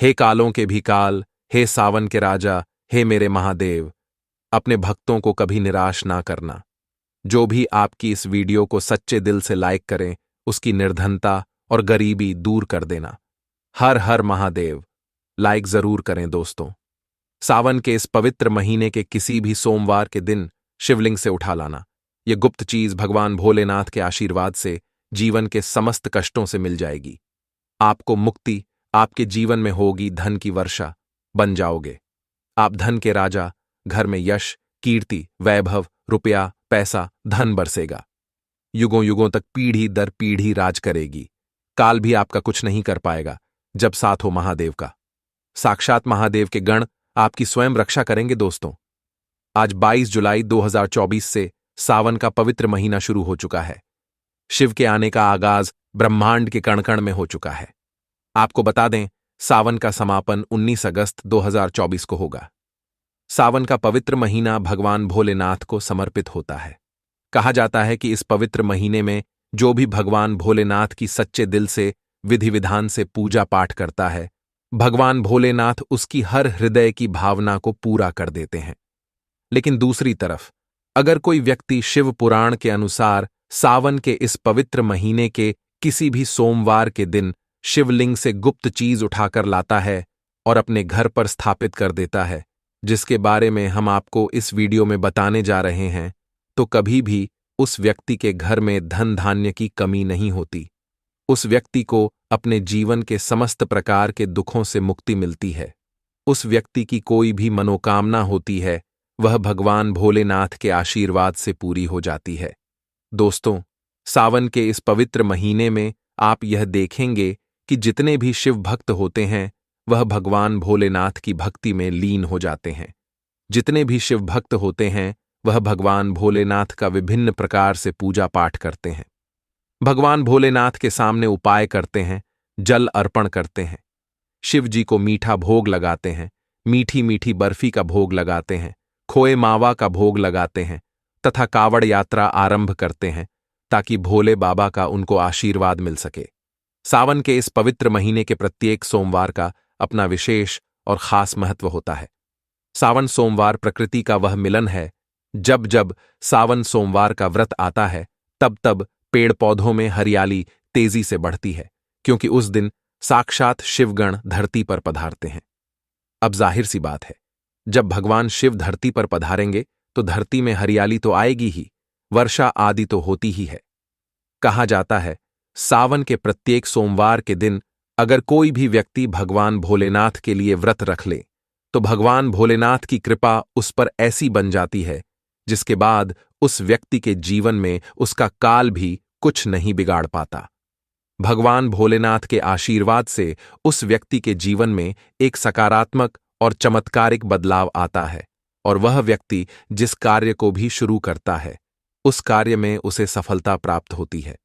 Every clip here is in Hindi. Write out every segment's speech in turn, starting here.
हे कालों के भी काल, हे सावन के राजा, हे मेरे महादेव, अपने भक्तों को कभी निराश ना करना। जो भी आपकी इस वीडियो को सच्चे दिल से लाइक करें, उसकी निर्धनता और गरीबी दूर कर देना। हर हर महादेव। लाइक जरूर करें दोस्तों। सावन के इस पवित्र महीने के किसी भी सोमवार के दिन शिवलिंग से उठा लाना। यह गुप्त चीज भगवान भोलेनाथ के आशीर्वाद से जीवन के समस्त कष्टों से मिल जाएगी। आपको मुक्ति, आपके जीवन में होगी धन की वर्षा, बन जाओगे आप धन के राजा। घर में यश, कीर्ति, वैभव, रुपया, पैसा, धन बरसेगा। युगों युगों तक पीढ़ी दर पीढ़ी राज करेगी। काल भी आपका कुछ नहीं कर पाएगा जब साथ हो महादेव का। साक्षात महादेव के गण आपकी स्वयं रक्षा करेंगे दोस्तों। आज 22 जुलाई 2024 से सावन का पवित्र महीना शुरू हो चुका है। शिव के आने का आगाज ब्रह्मांड के कण कण में हो चुका है। आपको बता दें, सावन का समापन 19 अगस्त 2024 को होगा। सावन का पवित्र महीना भगवान भोलेनाथ को समर्पित होता है। कहा जाता है कि इस पवित्र महीने में जो भी भगवान भोलेनाथ की सच्चे दिल से विधि विधान से पूजा पाठ करता है, भगवान भोलेनाथ उसकी हर हृदय की भावना को पूरा कर देते हैं। लेकिन दूसरी तरफ, अगर कोई व्यक्ति शिव पुराण के अनुसार सावन के इस पवित्र महीने के किसी भी सोमवार के दिन शिवलिंग से गुप्त चीज उठाकर लाता है और अपने घर पर स्थापित कर देता है, जिसके बारे में हम आपको इस वीडियो में बताने जा रहे हैं, तो कभी भी उस व्यक्ति के घर में धन धान्य की कमी नहीं होती। उस व्यक्ति को अपने जीवन के समस्त प्रकार के दुखों से मुक्ति मिलती है। उस व्यक्ति की कोई भी मनोकामना होती है, वह भगवान भोलेनाथ के आशीर्वाद से पूरी हो जाती है। दोस्तों, सावन के इस पवित्र महीने में आप यह देखेंगे कि जितने भी शिव भक्त होते हैं, वह भगवान भोलेनाथ की भक्ति में लीन हो जाते हैं। जितने भी शिव भक्त होते हैं, वह भगवान भोलेनाथ का विभिन्न प्रकार से पूजा पाठ करते हैं। भगवान भोलेनाथ के सामने उपाय करते हैं, जल अर्पण करते हैं, शिव जी को मीठा भोग लगाते हैं, मीठी मीठी बर्फी का भोग लगाते हैं, खोए मावा का भोग लगाते हैं तथा कावड़ यात्रा आरंभ करते हैं ताकि भोले बाबा का उनको आशीर्वाद मिल सके। सावन के इस पवित्र महीने के प्रत्येक सोमवार का अपना विशेष और खास महत्व होता है। सावन सोमवार प्रकृति का वह मिलन है। जब जब सावन सोमवार का व्रत आता है, तब तब पेड़ पौधों में हरियाली तेजी से बढ़ती है, क्योंकि उस दिन साक्षात शिवगण धरती पर पधारते हैं। अब जाहिर सी बात है, जब भगवान शिव धरती पर पधारेंगे तो धरती में हरियाली तो आएगी ही, वर्षा आदि तो होती ही है। कहा जाता है, सावन के प्रत्येक सोमवार के दिन अगर कोई भी व्यक्ति भगवान भोलेनाथ के लिए व्रत रख ले, तो भगवान भोलेनाथ की कृपा उस पर ऐसी बन जाती है, जिसके बाद उस व्यक्ति के जीवन में उसका काल भी कुछ नहीं बिगाड़ पाता। भगवान भोलेनाथ के आशीर्वाद से उस व्यक्ति के जीवन में एक सकारात्मक और चमत्कारिक बदलाव आता है, और वह व्यक्ति जिस कार्य को भी शुरू करता है, उस कार्य में उसे सफलता प्राप्त होती है।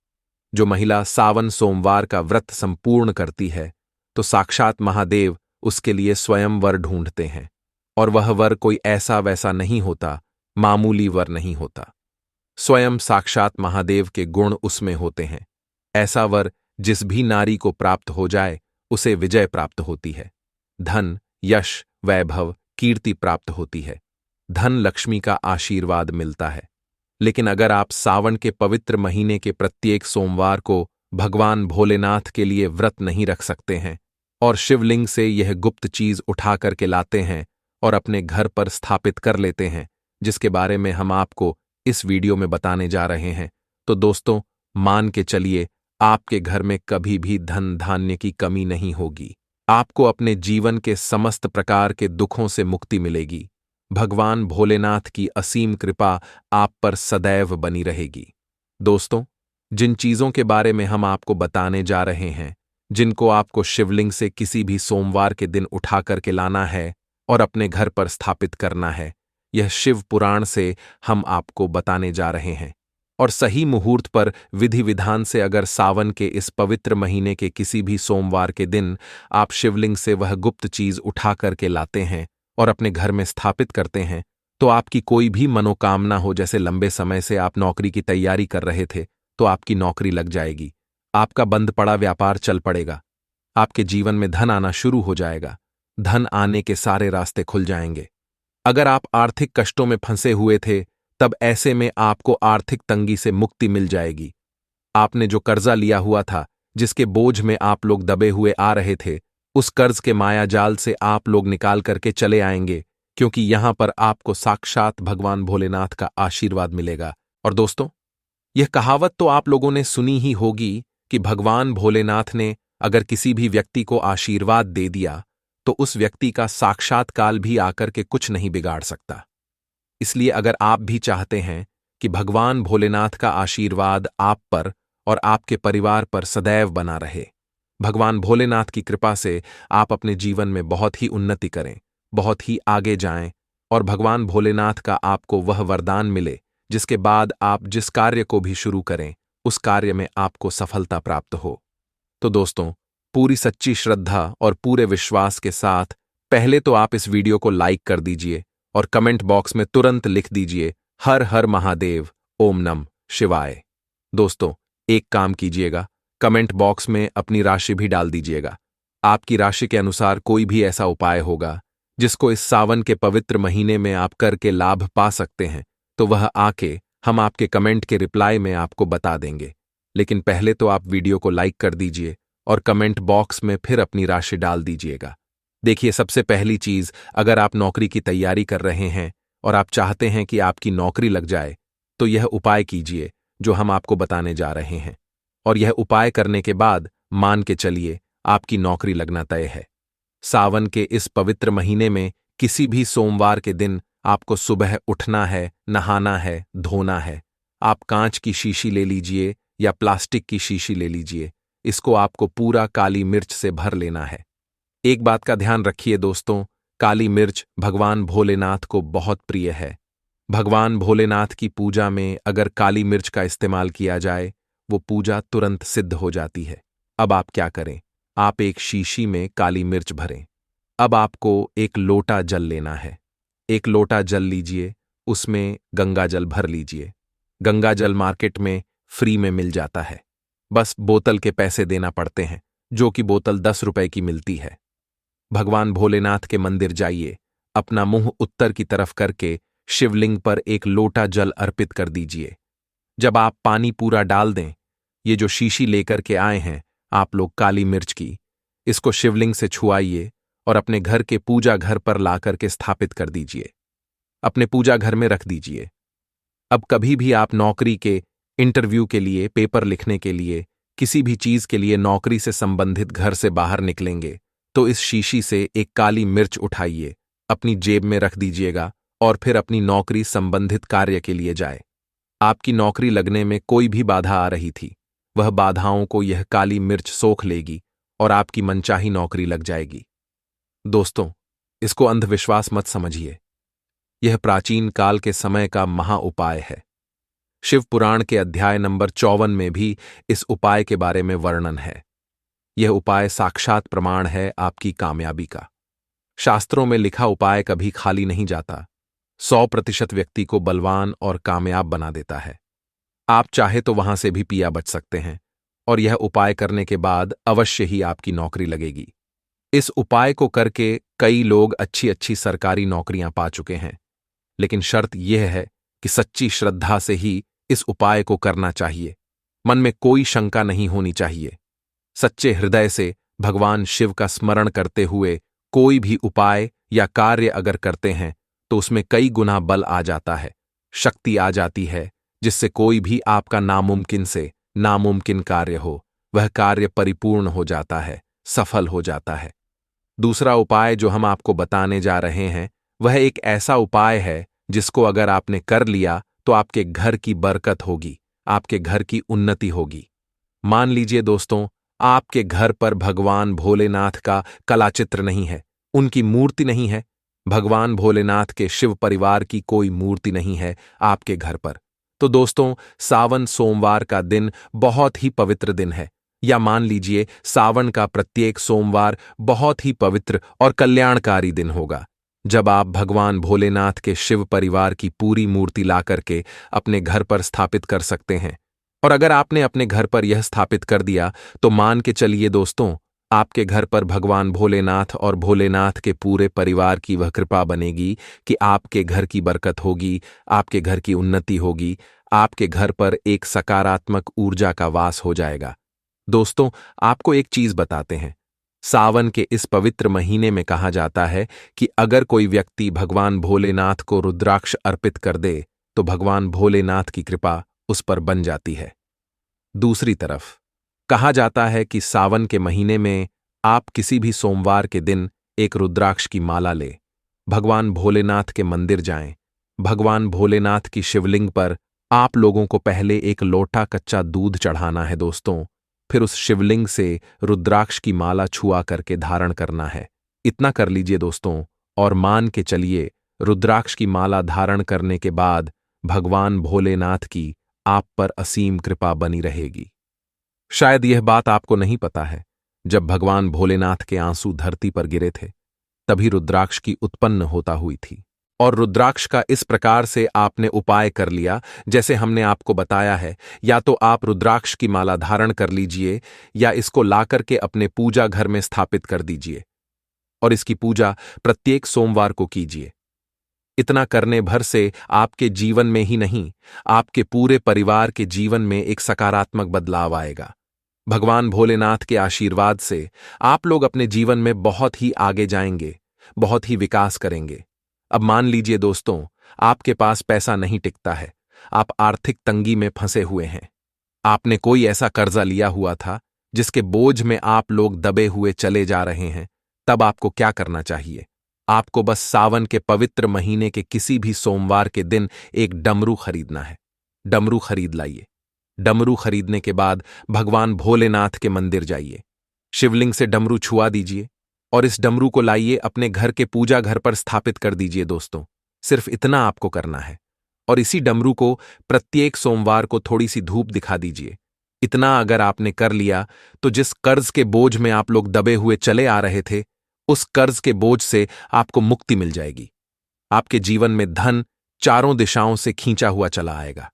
जो महिला सावन सोमवार का व्रत संपूर्ण करती है, तो साक्षात महादेव उसके लिए स्वयं वर ढूंढते हैं, और वह वर कोई ऐसा वैसा नहीं होता, मामूली वर नहीं होता। स्वयं साक्षात महादेव के गुण उसमें होते हैं। ऐसा वर जिस भी नारी को प्राप्त हो जाए, उसे विजय प्राप्त होती है। धन, यश, वैभव, कीर्ति प्राप्त होती है। धन लक्ष्मी का आशीर्वाद मिलता है। लेकिन अगर आप सावन के पवित्र महीने के प्रत्येक सोमवार को भगवान भोलेनाथ के लिए व्रत नहीं रख सकते हैं और शिवलिंग से यह गुप्त चीज उठा करके लाते हैं और अपने घर पर स्थापित कर लेते हैं, जिसके बारे में हम आपको इस वीडियो में बताने जा रहे हैं, तो दोस्तों मान के चलिए, आपके घर में कभी भी धन धान्य की कमी नहीं होगी। आपको अपने जीवन के समस्त प्रकार के दुखों से मुक्ति मिलेगी। भगवान भोलेनाथ की असीम कृपा आप पर सदैव बनी रहेगी। दोस्तों, जिन चीजों के बारे में हम आपको बताने जा रहे हैं, जिनको आपको शिवलिंग से किसी भी सोमवार के दिन उठा करके लाना है और अपने घर पर स्थापित करना है, यह शिव पुराण से हम आपको बताने जा रहे हैं। और सही मुहूर्त पर विधि विधान से अगर सावन के इस पवित्र महीने के किसी भी सोमवार के दिन आप शिवलिंग से वह गुप्त चीज उठा करके लाते हैं और अपने घर में स्थापित करते हैं, तो आपकी कोई भी मनोकामना हो, जैसे लंबे समय से आप नौकरी की तैयारी कर रहे थे, तो आपकी नौकरी लग जाएगी। आपका बंद पड़ा व्यापार चल पड़ेगा। आपके जीवन में धन आना शुरू हो जाएगा। धन आने के सारे रास्ते खुल जाएंगे। अगर आप आर्थिक कष्टों में फंसे हुए थे, तब ऐसे में आपको आर्थिक तंगी से मुक्ति मिल जाएगी। आपने जो कर्जा लिया हुआ था, जिसके बोझ में आप लोग दबे हुए आ रहे थे, उस कर्ज के माया जाल से आप लोग निकाल करके चले आएंगे, क्योंकि यहां पर आपको साक्षात भगवान भोलेनाथ का आशीर्वाद मिलेगा। और दोस्तों, यह कहावत तो आप लोगों ने सुनी ही होगी कि भगवान भोलेनाथ ने अगर किसी भी व्यक्ति को आशीर्वाद दे दिया तो उस व्यक्ति का साक्षात्कार भी आकर के कुछ नहीं बिगाड़ सकता। इसलिए अगर आप भी चाहते हैं कि भगवान भोलेनाथ का आशीर्वाद आप पर और आपके परिवार पर सदैव बना रहे, भगवान भोलेनाथ की कृपा से आप अपने जीवन में बहुत ही उन्नति करें, बहुत ही आगे जाएं और भगवान भोलेनाथ का आपको वह वरदान मिले जिसके बाद आप जिस कार्य को भी शुरू करें उस कार्य में आपको सफलता प्राप्त हो। तो दोस्तों, पूरी सच्ची श्रद्धा और पूरे विश्वास के साथ पहले तो आप इस वीडियो को लाइक कर दीजिए और कमेंट बॉक्स में तुरंत लिख दीजिए हर हर महादेव, ओम नमः शिवाय। दोस्तों, एक काम कीजिएगा, कमेंट बॉक्स में अपनी राशि भी डाल दीजिएगा। आपकी राशि के अनुसार कोई भी ऐसा उपाय होगा जिसको इस सावन के पवित्र महीने में आप करके लाभ पा सकते हैं, तो वह आके हम आपके कमेंट के रिप्लाई में आपको बता देंगे। लेकिन पहले तो आप वीडियो को लाइक कर दीजिए और कमेंट बॉक्स में फिर अपनी राशि डाल दीजिएगा। देखिए, सबसे पहली चीज, अगर आप नौकरी की तैयारी कर रहे हैं और आप चाहते हैं कि आपकी नौकरी लग जाए, तो यह उपाय कीजिए जो हम आपको बताने जा रहे हैं। और यह उपाय करने के बाद मान के चलिए आपकी नौकरी लगना तय है। सावन के इस पवित्र महीने में किसी भी सोमवार के दिन आपको सुबह उठना है, नहाना है, धोना है। आप कांच की शीशी ले लीजिए या प्लास्टिक की शीशी ले लीजिए, इसको आपको पूरा काली मिर्च से भर लेना है। एक बात का ध्यान रखिए दोस्तों, काली मिर्च भगवान भोलेनाथ को बहुत प्रिय है। भगवान भोलेनाथ की पूजा में अगर काली मिर्च का इस्तेमाल किया जाए, वो पूजा तुरंत सिद्ध हो जाती है। अब आप क्या करें, आप एक शीशी में काली मिर्च भरें। अब आपको एक लोटा जल लेना है। एक लोटा जल लीजिए, उसमें गंगा जल भर लीजिए। गंगा जल मार्केट में फ्री में मिल जाता है, बस बोतल के पैसे देना पड़ते हैं, जो कि बोतल 10 रुपए की मिलती है। भगवान भोलेनाथ के मंदिर जाइए, अपना मुंह उत्तर की तरफ करके शिवलिंग पर एक लोटा जल अर्पित कर दीजिए। जब आप पानी पूरा डाल दें, ये जो शीशी लेकर के आए हैं आप लोग काली मिर्च की, इसको शिवलिंग से छुआइए और अपने घर के पूजा घर पर ला करके स्थापित कर दीजिए। अपने पूजा घर में रख दीजिए। अब कभी भी आप नौकरी के इंटरव्यू के लिए, पेपर लिखने के लिए, किसी भी चीज के लिए नौकरी से संबंधित घर से बाहर निकलेंगे, तो इस शीशी से एक काली मिर्च उठाइए, अपनी जेब में रख दीजिएगा और फिर अपनी नौकरी संबंधित कार्य के लिए जाए। आपकी नौकरी लगने में कोई भी बाधा आ रही थी, वह बाधाओं को यह काली मिर्च सोख लेगी और आपकी मनचाही नौकरी लग जाएगी। दोस्तों, इसको अंधविश्वास मत समझिए, यह प्राचीन काल के समय का महा उपाय है। शिव पुराण के अध्याय नंबर 54 में भी इस उपाय के बारे में वर्णन है। यह उपाय साक्षात प्रमाण है आपकी कामयाबी का। शास्त्रों में लिखा उपाय कभी खाली नहीं जाता, 100% व्यक्ति को बलवान और कामयाब बना देता है। आप चाहे तो वहां से भी पिया बच सकते हैं और यह उपाय करने के बाद अवश्य ही आपकी नौकरी लगेगी। इस उपाय को करके कई लोग अच्छी अच्छी सरकारी नौकरियां पा चुके हैं, लेकिन शर्त यह है कि सच्ची श्रद्धा से ही इस उपाय को करना चाहिए। मन में कोई शंका नहीं होनी चाहिए। सच्चे हृदय से भगवान शिव का स्मरण करते हुए कोई भी उपाय या कार्य अगर करते हैं तो उसमें कई गुना बल आ जाता है, शक्ति आ जाती है, जिससे कोई भी आपका नामुमकिन से नामुमकिन कार्य हो, वह कार्य परिपूर्ण हो जाता है, सफल हो जाता है। दूसरा उपाय जो हम आपको बताने जा रहे हैं, वह एक ऐसा उपाय है जिसको अगर आपने कर लिया तो आपके घर की बरकत होगी, आपके घर की उन्नति होगी। मान लीजिए दोस्तों, आपके घर पर भगवान भोलेनाथ का कलाचित्र नहीं है, उनकी मूर्ति नहीं है, भगवान भोलेनाथ के शिव परिवार की कोई मूर्ति नहीं है आपके घर पर, तो दोस्तों, सावन सोमवार का दिन बहुत ही पवित्र दिन है। या मान लीजिए सावन का प्रत्येक सोमवार बहुत ही पवित्र और कल्याणकारी दिन होगा, जब आप भगवान भोलेनाथ के शिव परिवार की पूरी मूर्ति ला करके अपने घर पर स्थापित कर सकते हैं। और अगर आपने अपने घर पर यह स्थापित कर दिया तो मान के चलिए दोस्तों, आपके घर पर भगवान भोलेनाथ और भोलेनाथ के पूरे परिवार की वह कृपा बनेगी कि आपके घर की बरकत होगी, आपके घर की उन्नति होगी, आपके घर पर एक सकारात्मक ऊर्जा का वास हो जाएगा। दोस्तों, आपको एक चीज बताते हैं। सावन के इस पवित्र महीने में कहा जाता है कि अगर कोई व्यक्ति भगवान भोलेनाथ को रुद्राक्ष अर्पित कर दे तो भगवान भोलेनाथ की कृपा उस पर बन जाती है। दूसरी तरफ कहा जाता है कि सावन के महीने में आप किसी भी सोमवार के दिन एक रुद्राक्ष की माला ले, भगवान भोलेनाथ के मंदिर जाएं, भगवान भोलेनाथ की शिवलिंग पर आप लोगों को पहले एक लोटा कच्चा दूध चढ़ाना है दोस्तों, फिर उस शिवलिंग से रुद्राक्ष की माला छुआ करके धारण करना है। इतना कर लीजिए दोस्तों, और मान के चलिए रुद्राक्ष की माला धारण करने के बाद भगवान भोलेनाथ की आप पर असीम कृपा बनी रहेगी। शायद यह बात आपको नहीं पता है, जब भगवान भोलेनाथ के आंसू धरती पर गिरे थे तभी रुद्राक्ष की उत्पन्न होता हुई थी। और रुद्राक्ष का इस प्रकार से आपने उपाय कर लिया जैसे हमने आपको बताया है। या तो आप रुद्राक्ष की माला धारण कर लीजिए या इसको लाकर के अपने पूजा घर में स्थापित कर दीजिए और इसकी पूजा प्रत्येक सोमवार को कीजिए। इतना करने भर से आपके जीवन में ही नहीं, आपके पूरे परिवार के जीवन में एक सकारात्मक बदलाव आएगा। भगवान भोलेनाथ के आशीर्वाद से आप लोग अपने जीवन में बहुत ही आगे जाएंगे, बहुत ही विकास करेंगे। अब मान लीजिए दोस्तों, आपके पास पैसा नहीं टिकता है, आप आर्थिक तंगी में फंसे हुए हैं, आपने कोई ऐसा कर्जा लिया हुआ था जिसके बोझ में आप लोग दबे हुए चले जा रहे हैं। तब आपको क्या करना चाहिए? आपको बस सावन के पवित्र महीने के किसी भी सोमवार के दिन एक डमरू खरीदना है। डमरू खरीद लाइए। डमरू खरीदने के बाद भगवान भोलेनाथ के मंदिर जाइए, शिवलिंग से डमरू छुआ दीजिए और इस डमरू को लाइए अपने घर के पूजा घर पर स्थापित कर दीजिए दोस्तों। सिर्फ इतना आपको करना है और इसी डमरू को प्रत्येक सोमवार को थोड़ी सी धूप दिखा दीजिए। इतना अगर आपने कर लिया तो जिस कर्ज के बोझ में आप लोग दबे हुए चले आ रहे थे, उस कर्ज के बोझ से आपको मुक्ति मिल जाएगी। आपके जीवन में धन चारों दिशाओं से खींचा हुआ चला आएगा।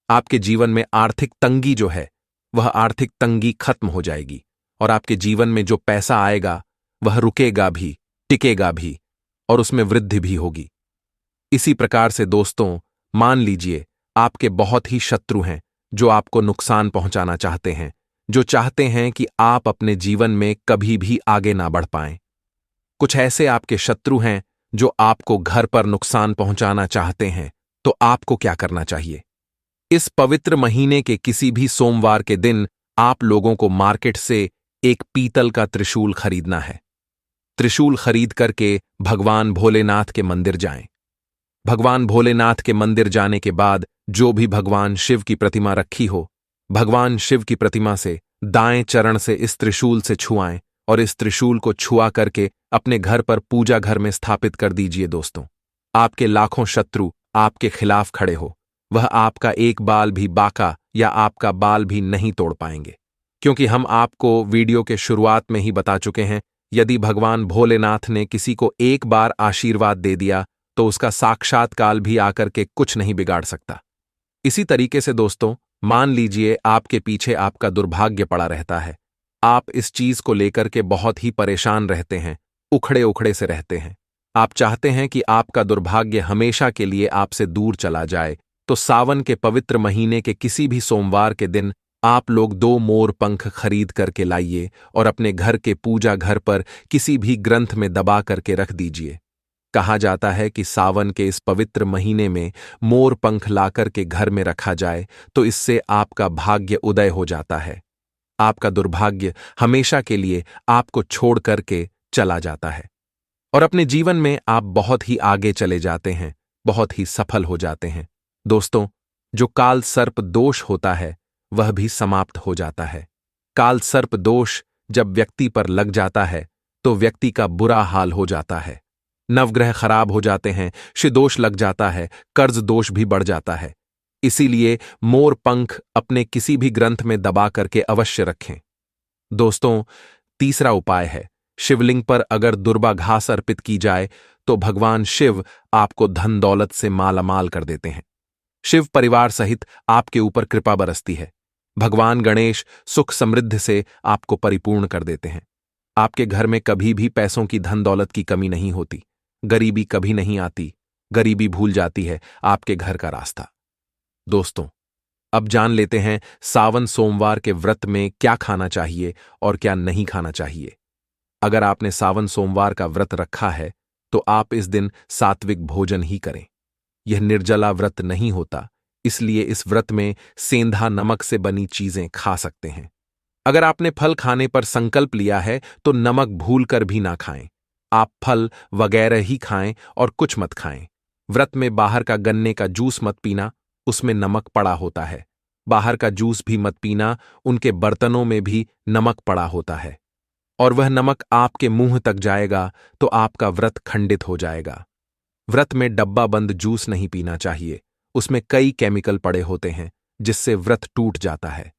आपके जीवन में आर्थिक तंगी जो है वह आर्थिक तंगी खत्म हो जाएगी और आपके जीवन में जो पैसा आएगा वह रुकेगा भी, टिकेगा भी और उसमें वृद्धि भी होगी। इसी प्रकार से दोस्तों, मान लीजिए आपके बहुत ही शत्रु हैं जो आपको नुकसान पहुंचाना चाहते हैं, जो चाहते हैं कि आप अपने जीवन में कभी भी आगे ना बढ़ पाएं। कुछ ऐसे आपके शत्रु हैं जो आपको घर पर नुकसान पहुंचाना चाहते हैं, तो आपको क्या करना चाहिए? इस पवित्र महीने के किसी भी सोमवार के दिन आप लोगों को मार्केट से एक पीतल का त्रिशूल खरीदना है। त्रिशूल खरीद करके भगवान भोलेनाथ के मंदिर जाएं। भगवान भोलेनाथ के मंदिर जाने के बाद जो भी भगवान शिव की प्रतिमा रखी हो, भगवान शिव की प्रतिमा से दाएं चरण से इस त्रिशूल से छुआएं और इस त्रिशूल को छुआ करके अपने घर पर पूजा घर में स्थापित कर दीजिए दोस्तों। आपके लाखों शत्रु आपके खिलाफ खड़े हो, वह आपका एक बाल भी बाका या आपका बाल भी नहीं तोड़ पाएंगे, क्योंकि हम आपको वीडियो के शुरुआत में ही बता चुके हैं, यदि भगवान भोलेनाथ ने किसी को एक बार आशीर्वाद दे दिया तो उसका साक्षात काल भी आकर के कुछ नहीं बिगाड़ सकता। इसी तरीके से दोस्तों, मान लीजिए आपके पीछे आपका दुर्भाग्य पड़ा रहता है, आप इस चीज को लेकर के बहुत ही परेशान रहते हैं, उखड़े उखड़े से रहते हैं, आप चाहते हैं कि आपका दुर्भाग्य हमेशा के लिए आपसे दूर चला जाए, तो सावन के पवित्र महीने के किसी भी सोमवार के दिन आप लोग 2 मोर पंख खरीद करके लाइए और अपने घर के पूजा घर पर किसी भी ग्रंथ में दबा करके रख दीजिए। कहा जाता है कि सावन के इस पवित्र महीने में मोर पंख लाकर के घर में रखा जाए तो इससे आपका भाग्य उदय हो जाता है, आपका दुर्भाग्य हमेशा के लिए आपको छोड़ करके चला जाता है और अपने जीवन में आप बहुत ही आगे चले जाते हैं, बहुत ही सफल हो जाते हैं। दोस्तों, जो काल सर्प दोष होता है वह भी समाप्त हो जाता है। काल सर्प दोष जब व्यक्ति पर लग जाता है तो व्यक्ति का बुरा हाल हो जाता है, नवग्रह खराब हो जाते हैं, शिदोष लग जाता है, कर्ज दोष भी बढ़ जाता है। इसीलिए मोर पंख अपने किसी भी ग्रंथ में दबा करके अवश्य रखें। दोस्तों, तीसरा उपाय है, शिवलिंग पर अगर दुर्बा घास अर्पित की जाए तो भगवान शिव आपको धन दौलत से मालामाल कर देते हैं। शिव परिवार सहित आपके ऊपर कृपा बरसती है। भगवान गणेश सुख समृद्धि से आपको परिपूर्ण कर देते हैं। आपके घर में कभी भी पैसों की धन दौलत की कमी नहीं होती। गरीबी कभी नहीं आती। गरीबी भूल जाती है आपके घर का रास्ता। दोस्तों, अब जान लेते हैं सावन सोमवार के व्रत में क्या खाना चाहिए और क्या नहीं खाना चाहिए। अगर आपने सावन सोमवार का व्रत रखा है तो आप इस दिन सात्विक भोजन ही करें। यह निर्जला व्रत नहीं होता, इसलिए इस व्रत में सेंधा नमक से बनी चीजें खा सकते हैं। अगर आपने फल खाने पर संकल्प लिया है तो नमक भूलकर भी ना खाएं। आप फल वगैरह ही खाएं और कुछ मत खाएं। व्रत में बाहर का गन्ने का जूस मत पीना, उसमें नमक पड़ा होता है। बाहर का जूस भी मत पीना, उनके बर्तनों में भी नमक पड़ा होता है और वह नमक आपके मुंह तक जाएगा तो आपका व्रत खंडित हो जाएगा। व्रत में डब्बा बंद जूस नहीं पीना चाहिए, उसमें कई केमिकल पड़े होते हैं जिससे व्रत टूट जाता है।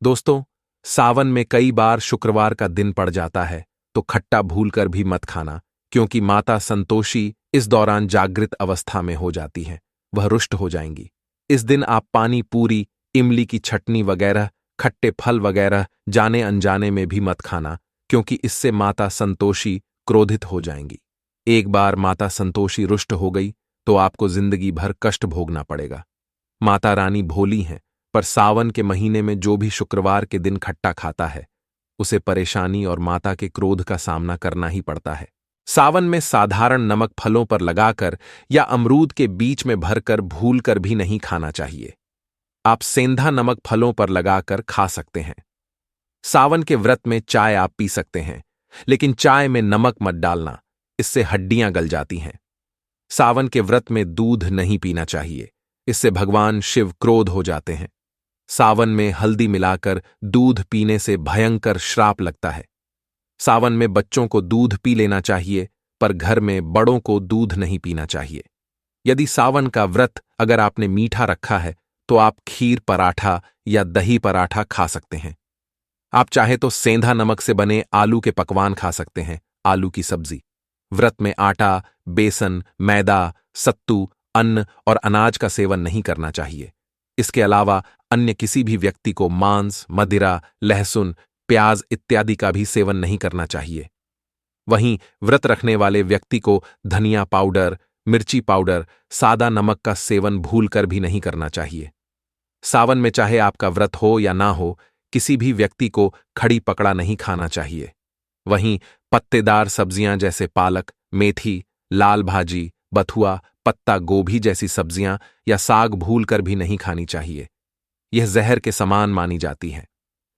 दोस्तों, सावन में कई बार शुक्रवार का दिन पड़ जाता है तो खट्टा भूलकर भी मत खाना, क्योंकि माता संतोषी इस दौरान जागृत अवस्था में हो जाती हैं, वह रुष्ट हो जाएंगी। इस दिन आप पानी पूरी, इमली की चटनी वगैरह, खट्टे फल वगैरह जाने अनजाने में भी मत खाना, क्योंकि इससे माता संतोषी क्रोधित हो जाएंगी। एक बार माता संतोषी रुष्ट हो गई तो आपको जिंदगी भर कष्ट भोगना पड़ेगा। माता रानी भोली हैं, पर सावन के महीने में जो भी शुक्रवार के दिन खट्टा खाता है उसे परेशानी और माता के क्रोध का सामना करना ही पड़ता है। सावन में साधारण नमक फलों पर लगाकर या अमरूद के बीच में भरकर भूलकर भी नहीं खाना चाहिए। आप सेंधा नमक फलों पर लगाकर खा सकते हैं। सावन के व्रत में चाय आप पी सकते हैं, लेकिन चाय में नमक मत डालना, इससे हड्डियां गल जाती हैं। सावन के व्रत में दूध नहीं पीना चाहिए, इससे भगवान शिव क्रोध हो जाते हैं। सावन में हल्दी मिलाकर दूध पीने से भयंकर श्राप लगता है। सावन में बच्चों को दूध पी लेना चाहिए, पर घर में बड़ों को दूध नहीं पीना चाहिए। यदि सावन का व्रत अगर आपने मीठा रखा है तो आप खीर पराठा या दही पराठा खा सकते हैं। आप चाहे तो सेंधा नमक से बने आलू के पकवान खा सकते हैं, आलू की सब्जी। व्रत में आटा, बेसन, मैदा, सत्तू, अन्न और अनाज का सेवन नहीं करना चाहिए। इसके अलावा अन्य किसी भी व्यक्ति को मांस, मदिरा, लहसुन, प्याज इत्यादि का भी सेवन नहीं करना चाहिए। वहीं व्रत रखने वाले व्यक्ति को धनिया पाउडर, मिर्ची पाउडर, सादा नमक का सेवन भूलकर भी नहीं करना चाहिए। सावन में चाहे आपका व्रत हो या ना हो, किसी भी व्यक्ति को खड़ी पकड़ा नहीं खाना चाहिए। वहीं पत्तेदार सब्जियां जैसे पालक, मेथी, लाल भाजी, बथुआ, पत्ता गोभी जैसी सब्जियां या साग भूलकर भी नहीं खानी चाहिए। यह जहर के समान मानी जाती है।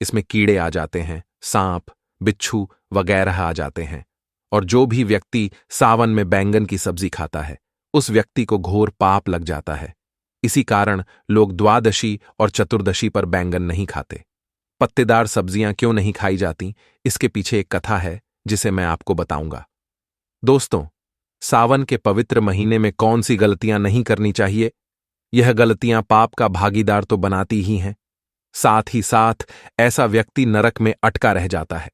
इसमें कीड़े आ जाते हैं, सांप, बिच्छू वगैरह आ जाते हैं, और जो भी व्यक्ति सावन में बैंगन की सब्जी खाता है उस व्यक्ति को घोर पाप लग जाता है। इसी कारण लोग द्वादशी और चतुर्दशी पर बैंगन नहीं खाते। पत्तेदार सब्जियां क्यों नहीं खाई जाती, इसके पीछे एक कथा है जिसे मैं आपको बताऊंगा। दोस्तों, सावन के पवित्र महीने में कौन सी गलतियां नहीं करनी चाहिए? यह गलतियां पाप का भागीदार तो बनाती ही हैं, साथ ही साथ ऐसा व्यक्ति नरक में अटका रह जाता है।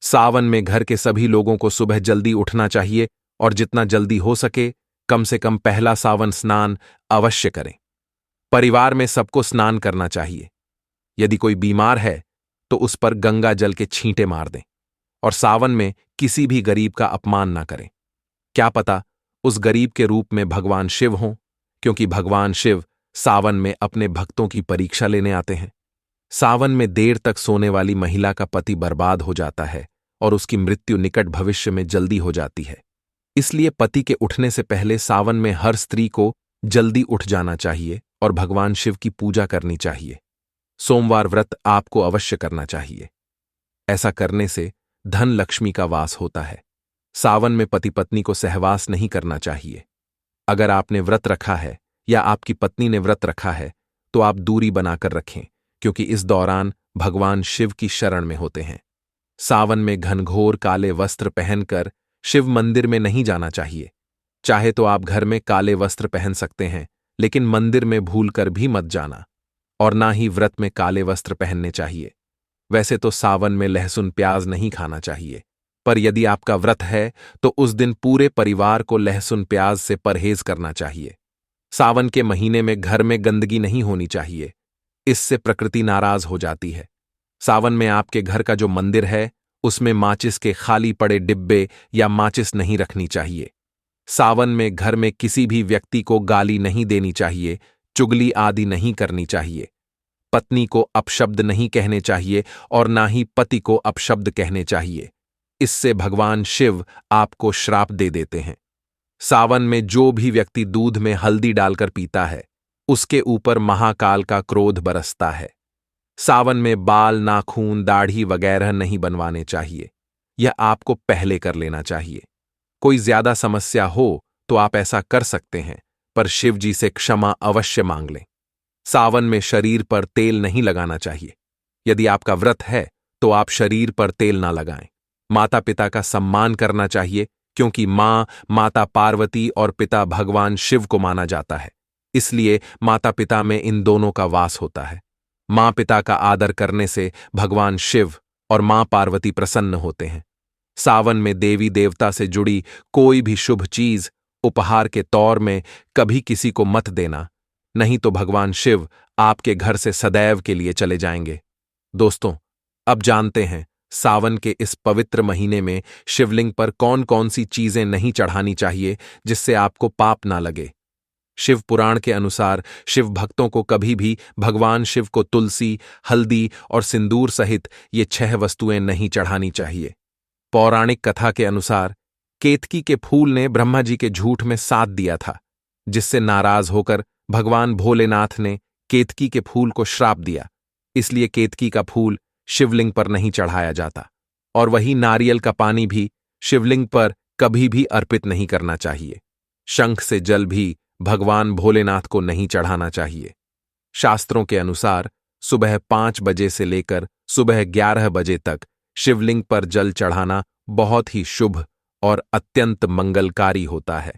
सावन में घर के सभी लोगों को सुबह जल्दी उठना चाहिए और जितना जल्दी हो सके कम से कम पहला सावन स्नान अवश्य करें। परिवार में सबको स्नान करना चाहिए। यदि कोई बीमार है तो उस पर गंगा जल के छींटे मार दें और सावन में किसी भी गरीब का अपमान ना करें। क्या पता उस गरीब के रूप में भगवान शिव हों, क्योंकि भगवान शिव सावन में अपने भक्तों की परीक्षा लेने आते हैं। सावन में देर तक सोने वाली महिला का पति बर्बाद हो जाता है और उसकी मृत्यु निकट भविष्य में जल्दी हो जाती है। इसलिए पति के उठने से पहले सावन में हर स्त्री को जल्दी उठ जाना चाहिए और भगवान शिव की पूजा करनी चाहिए। सोमवार व्रत आपको अवश्य करना चाहिए। ऐसा करने से धन लक्ष्मी का वास होता है। सावन में पति पत्नी को सहवास नहीं करना चाहिए। अगर आपने व्रत रखा है या आपकी पत्नी ने व्रत रखा है तो आप दूरी बनाकर रखें, क्योंकि इस दौरान भगवान शिव की शरण में होते हैं। सावन में घनघोर काले वस्त्र पहनकर शिव मंदिर में नहीं जाना चाहिए। चाहे तो आप घर में काले वस्त्र पहन सकते हैं, लेकिन मंदिर में भूलकर भी मत जाना, और ना ही व्रत में काले वस्त्र पहनने चाहिए। वैसे तो सावन में लहसुन प्याज नहीं खाना चाहिए, पर यदि आपका व्रत है तो उस दिन पूरे परिवार को लहसुन प्याज से परहेज करना चाहिए। सावन के महीने में घर में गंदगी नहीं होनी चाहिए, इससे प्रकृति नाराज हो जाती है। सावन में आपके घर का जो मंदिर है उसमें माचिस के खाली पड़े डिब्बे या माचिस नहीं रखनी चाहिए। सावन में घर में किसी भी व्यक्ति को गाली नहीं देनी चाहिए, चुगली आदि नहीं करनी चाहिए। पत्नी को अपशब्द नहीं कहने चाहिए और ना ही पति को अपशब्द कहने चाहिए। इससे भगवान शिव आपको श्राप दे देते हैं। सावन में जो भी व्यक्ति दूध में हल्दी डालकर पीता है, उसके ऊपर महाकाल का क्रोध बरसता है। सावन में बाल, नाखून, दाढ़ी वगैरह नहीं बनवाने चाहिए। यह आपको पहले कर लेना चाहिए। कोई ज्यादा समस्या हो तो आप ऐसा कर सकते हैं, पर शिव जी से क्षमा अवश्य मांग लें। सावन में शरीर पर तेल नहीं लगाना चाहिए। यदि आपका व्रत है तो आप शरीर पर तेल ना लगाएं। माता पिता का सम्मान करना चाहिए, क्योंकि मां माता पार्वती और पिता भगवान शिव को माना जाता है। इसलिए माता पिता में इन दोनों का वास होता है। मां पिता का आदर करने से भगवान शिव और मां पार्वती प्रसन्न होते हैं। सावन में देवी देवता से जुड़ी कोई भी शुभ चीज उपहार के तौर में कभी किसी को मत देना, नहीं तो भगवान शिव आपके घर से सदैव के लिए चले जाएंगे। दोस्तों, अब जानते हैं सावन के इस पवित्र महीने में शिवलिंग पर कौन कौन सी चीजें नहीं चढ़ानी चाहिए जिससे आपको पाप ना लगे। शिव पुराण के अनुसार शिव भक्तों को कभी भी भगवान शिव को तुलसी, हल्दी और सिंदूर सहित ये 6 वस्तुएं नहीं चढ़ानी चाहिए। पौराणिक कथा के अनुसार केतकी के फूल ने ब्रह्मा जी के झूठ में साथ दिया था, जिससे नाराज होकर भगवान भोलेनाथ ने केतकी के फूल को श्राप दिया। इसलिए केतकी का फूल शिवलिंग पर नहीं चढ़ाया जाता, और वही नारियल का पानी भी शिवलिंग पर कभी भी अर्पित नहीं करना चाहिए। शंख से जल भी भगवान भोलेनाथ को नहीं चढ़ाना चाहिए। शास्त्रों के अनुसार सुबह 5 बजे से लेकर सुबह 11 बजे तक शिवलिंग पर जल चढ़ाना बहुत ही शुभ और अत्यंत मंगलकारी होता है।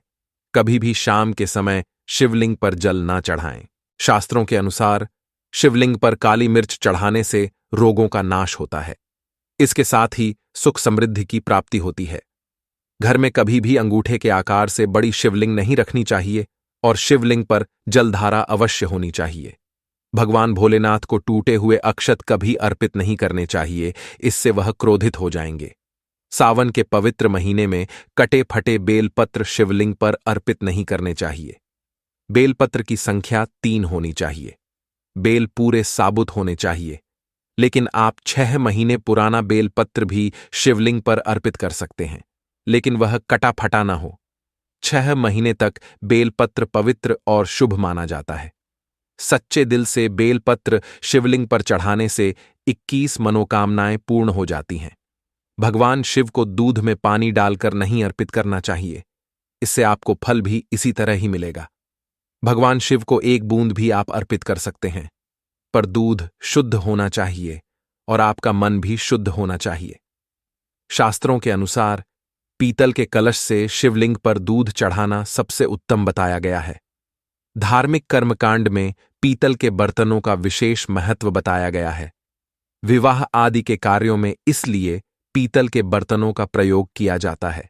कभी भी शाम के समय शिवलिंग पर जल ना चढ़ाएं। शास्त्रों के अनुसार शिवलिंग पर काली मिर्च चढ़ाने से रोगों का नाश होता है। इसके साथ ही सुख समृद्धि की प्राप्ति होती है। घर में कभी भी अंगूठे के आकार से बड़ी शिवलिंग नहीं रखनी चाहिए और शिवलिंग पर जलधारा अवश्य होनी चाहिए। भगवान भोलेनाथ को टूटे हुए अक्षत कभी अर्पित नहीं करने चाहिए, इससे वह क्रोधित हो जाएंगे। सावन के पवित्र महीने में कटे फटे बेलपत्र शिवलिंग पर अर्पित नहीं करने चाहिए। बेलपत्र की संख्या 3 होनी चाहिए। बेल पूरे साबुत होने चाहिए, लेकिन आप 6 महीने पुराना बेलपत्र भी शिवलिंग पर अर्पित कर सकते हैं, लेकिन वह कटा फटा ना हो। 6 महीने तक बेलपत्र पवित्र और शुभ माना जाता है। सच्चे दिल से बेलपत्र शिवलिंग पर चढ़ाने से 21 मनोकामनाएं पूर्ण हो जाती हैं। भगवान शिव को दूध में पानी डालकर नहीं अर्पित करना चाहिए, इससे आपको फल भी इसी तरह ही मिलेगा। भगवान शिव को 1 बूंद भी आप अर्पित कर सकते हैं, पर दूध शुद्ध होना चाहिए और आपका मन भी शुद्ध होना चाहिए। शास्त्रों के अनुसार पीतल के कलश से शिवलिंग पर दूध चढ़ाना सबसे उत्तम बताया गया है। धार्मिक कर्मकांड में पीतल के बर्तनों का विशेष महत्व बताया गया है। विवाह आदि के कार्यों में इसलिए पीतल के बर्तनों का प्रयोग किया जाता है।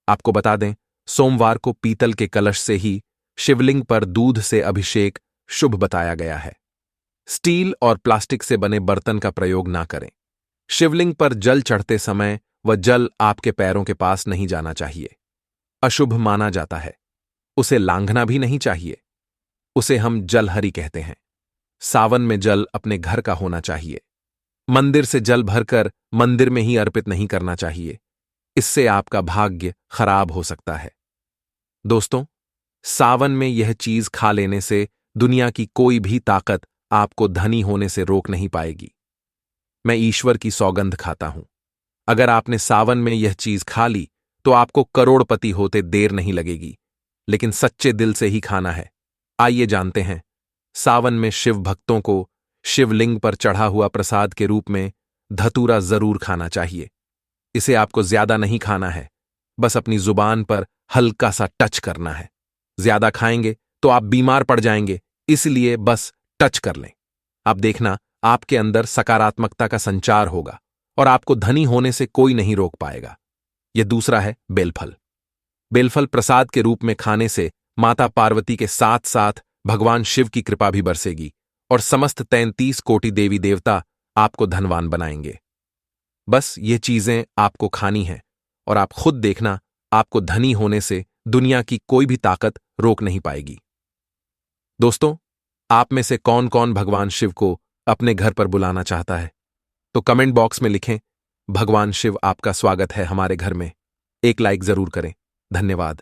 आपको बता दें, सोमवार को पीतल के कलश से ही शिवलिंग पर दूध से अभिषेक शुभ बताया गया है। स्टील और प्लास्टिक से बने बर्तन का प्रयोग ना करें। शिवलिंग पर जल चढ़ते समय वह जल आपके पैरों के पास नहीं जाना चाहिए। अशुभ माना जाता है। उसे लांघना भी नहीं चाहिए। उसे हम जलहरी कहते हैं। सावन में जल अपने घर का होना चाहिए। मंदिर से जल भरकर मंदिर में ही अर्पित नहीं करना चाहिए, इससे आपका भाग्य खराब हो सकता है। दोस्तों, सावन में यह चीज खा लेने से दुनिया की कोई भी ताकत आपको धनी होने से रोक नहीं पाएगी। मैं ईश्वर की सौगंध खाता हूं, अगर आपने सावन में यह चीज खा ली तो आपको करोड़पति होते देर नहीं लगेगी, लेकिन सच्चे दिल से ही खाना है। आइए जानते हैं, सावन में शिव भक्तों को शिवलिंग पर चढ़ा हुआ प्रसाद के रूप में धतूरा जरूर खाना चाहिए। इसे आपको ज्यादा नहीं खाना है, बस अपनी जुबान पर हल्का सा टच करना है। ज्यादा खाएंगे तो आप बीमार पड़ जाएंगे, इसलिए बस टच कर लें। आप देखना, आपके अंदर सकारात्मकता का संचार होगा और आपको धनी होने से कोई नहीं रोक पाएगा। यह दूसरा है बेलफल। बेलफल प्रसाद के रूप में खाने से माता पार्वती के साथ साथ भगवान शिव की कृपा भी बरसेगी और समस्त 33 कोटि देवी देवता आपको धनवान बनाएंगे। बस ये चीजें आपको खानी हैं और आप खुद देखना, आपको धनी होने से दुनिया की कोई भी ताकत रोक नहीं पाएगी। दोस्तों, आप में से कौन कौन भगवान शिव को अपने घर पर बुलाना चाहता है? तो कमेंट बॉक्स में लिखें, भगवान शिव आपका स्वागत है हमारे घर में। एक लाइक जरूर करें। धन्यवाद।